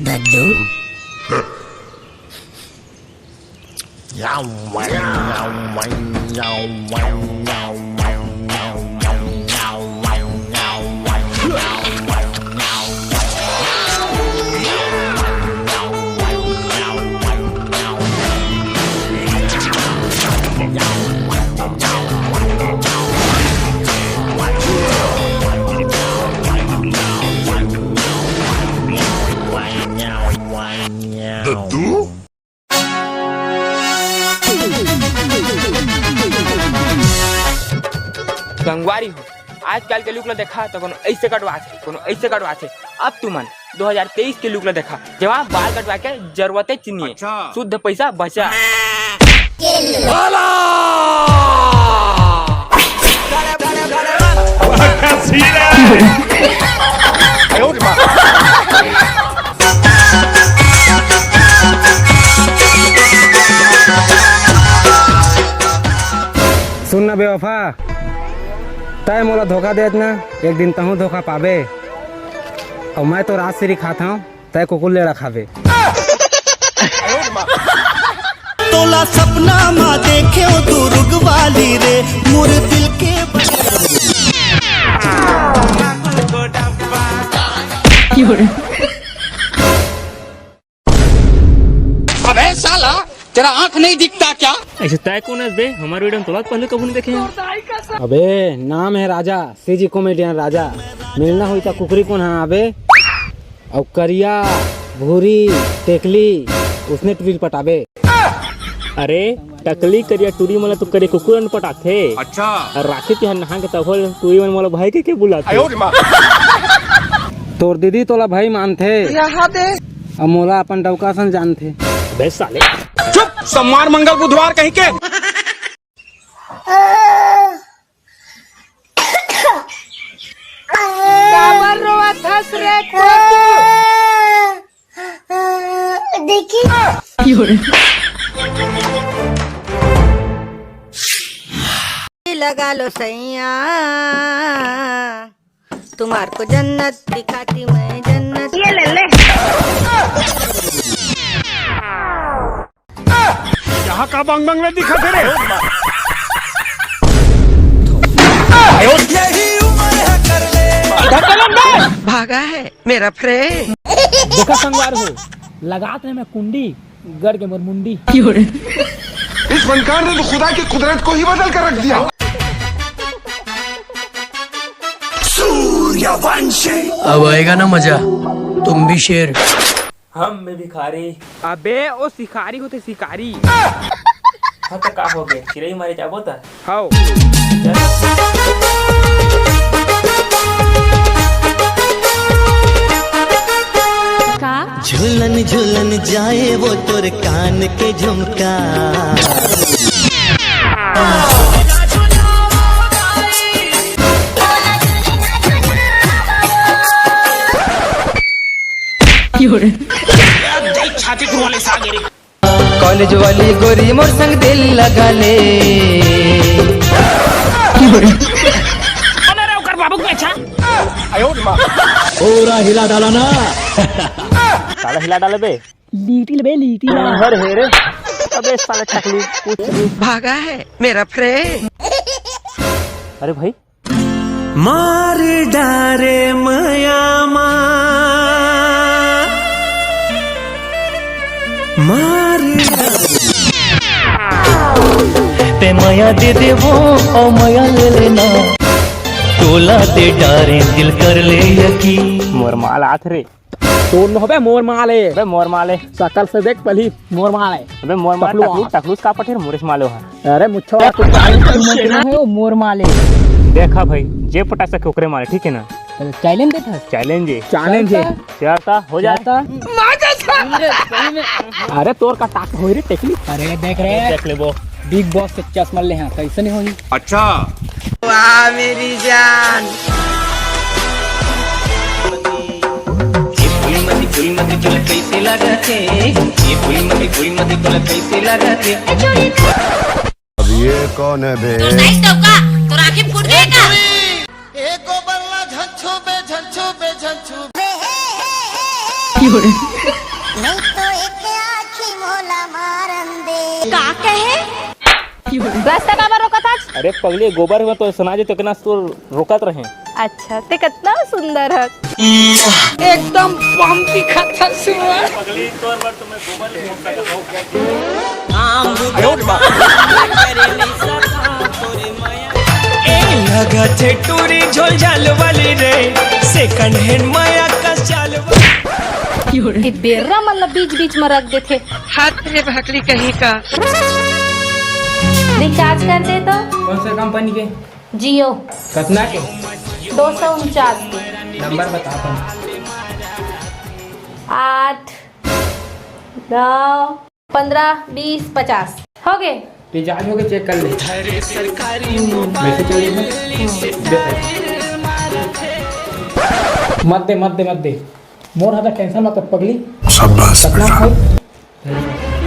दद्दू गंगवारी हो आजकल के लुक ला देखा तो कोनो ऐसे कटवा छे कोनो ऐसे कटवा छे। अब तू मन 2023 के लुक ला देखा जवां बाल कटवा के जरूरते चिन्हिए शुद्ध पैसा बचा। सुन ना बेवफा, तय मोला धोखा देत ना, एक दिन तहु धोखा पाबे। और मैं तो रात से खाता हूँ, तय कुकुर लेड़ा खाबे। तोला सपना मा देखे तू रुगवाली रे मोर दिल के अबे साला तेरा आंख नहीं दिखता क्या? ऐसे तय कौन है बे? हमारे वीडियो तो पहले कभी नहीं देखे हैं। अबे नाम है राजा, सीजी कॉमेडियन राजा। मिलना हुई था कुकरी कौन है अबे? और करिया भूरी टेकली उसने टुरी पटाबे। अरे टकली करिया टूरी मला तो करे कुकुरन पटाथे। अच्छा राखी तिहार नहा के तब टूरी मन मला भाई के बुलाथे। तोर दीदी तोला भाई मानथे और मोला अपन डौका सन जानथे। बे साले चुप, सोमवार मंगल बुधवार कहीं के। लगा लो सैया तुम्हार को जन्नत दिखाती मैं जन्नत। ये ले ले यहाँ का बंग बंग में दिखा तेरे। यही उम्र है कर ले भागा है मेरा फ्रेंड। देखा संगवार हो लगात ने मैं कुंडी गड़ के मोर मुंडी। इस फनकार ने तो खुदा की कुदरत को ही बदल कर रख दिया। सूर्यवंशी अब आएगा ना मजा, तुम भी शेर हम में भिखारी। अबे ओ शिकारी होते शिकारी। हाँ तो का हो गए चिड़ै मारे जाबो ता हाओ झूलन झूलन जाए वो तोर कान के झुमका। कॉलेज वाली गोरी मोर संग दिल लगा ले। बाबू को अच्छा पूरा हिला डाला ना। साला हिला डाले बे लीटी हर हेरे। अबे साला टकली भागा है मेरा फ्रेंड। अरे भाई मार डारे माया मार पे माया दे दे वो और माया ले लेना। टोला दे डारे दिल कर ले यकीन। मोर माल आथ रे तोड़ नो बे मोर माले। बे मोर माले सकल से देख पहली मोर माले। अबे मोर माले टकलूस का पठेर मोरिस माले है। अरे मुच्छो है वो मोर माले। देखा भाई जे पटा सके ओकरे माले ठीक है ना। चैलेंज देता चैलेंज चाहता हो जाता। अरे तोर का टाक हो रे टेकली। अरे देख ले वो बिग बॉस से चश्मा ले हैं कैसे नहीं होगी। अच्छा वाह मेरी जान। कैसे लगा थे ये कैसे लगा थे। अब ये कौन है बे? तो राखी फूट गया। नहीं तो एक आखी मोला मारन दे का कहे रास्ता का रोका था। अरे पगली गोबर हुआ तो सुना जे तो कितना तो रोकत रहे। अच्छा ते कितना सुंदर है। एकदम पंपी खत्ता सुआ पगली तोर बार तुम्हें गोबर लगा थे टूरी झोल झाल वाली रे सेकंड हैंड माया का चाल ये बेर्रा मतलब बीच बीच में रख देते। हाथ रे भाकरी कहीं का रिचार्ज कर दे तो। कौन सा कंपनी के? जियो कितना के? 249 नंबर बता अपन। 8 9 15 20 50 हो गए। रिचार्ज हो गए चेक कर ले। मत दे मोर हदा टेंशन मत पगली। शाबाश बेटा।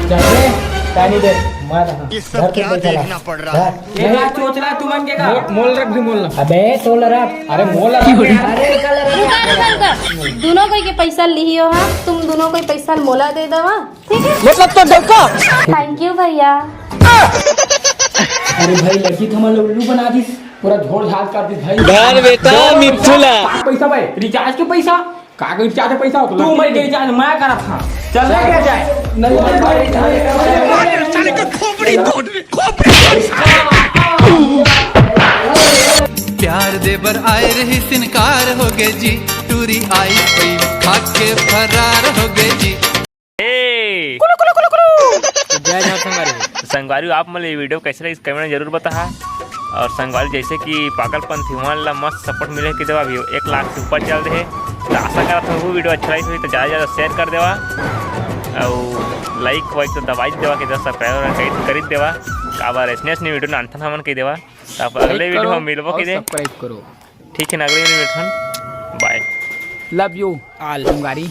चले पानी दे मार रहा घर के पैसा देखना पड़ रहा है। ये सोच रहा तू मन के का मोल रख भी मोल ना। अबे तोल रख। अरे मोल रख। अरे कलर दोनों कोई के पैसा लियो हां तुम दोनों कोई पैसा मोला दे दवा ठीक है। मतलब तो डका थैंक यू भैया। अरे भाई लड़की तो हमारा उल्लू बना दी पूरा झोड़ झाड़ कर दी भाई। घर बेटा मिथुला पैसा भाई रिचार्ज के पैसा का रिचार्ज के पैसा तू मैं के रिचार्ज मैं करा था। चल ले के जाए नहीं भाई साले का खोपड़ी प्यार देवर आए रही सिनकार हो गए जी टूरी आइसक्रीम खा के फरार हो गए जी। जय जय संगवारी आप मतलब ये वीडियो कैसे लगी कमेंट में जरूर बता। और संगवारी जैसे कि पागलपंथी ला मस्त सपोर्ट मिले कि देवा भी 1 लाख से ऊपर चल रहे तो आशा करा था वो वीडियो अच्छा लगी तो ज़्यादा शेयर कर देवा और लाइक वाइक तो दबाई देवा कि 10 सब्सक्राइबर कर देवा काबर ऐसे वीडियो ना अंतन हमन कह देवा तब अगले वीडियो में मिलबो कि दे सब्सक्राइब करो। ठीक है ना अगले वीडियो में बाय लव यू ऑल संगवारी।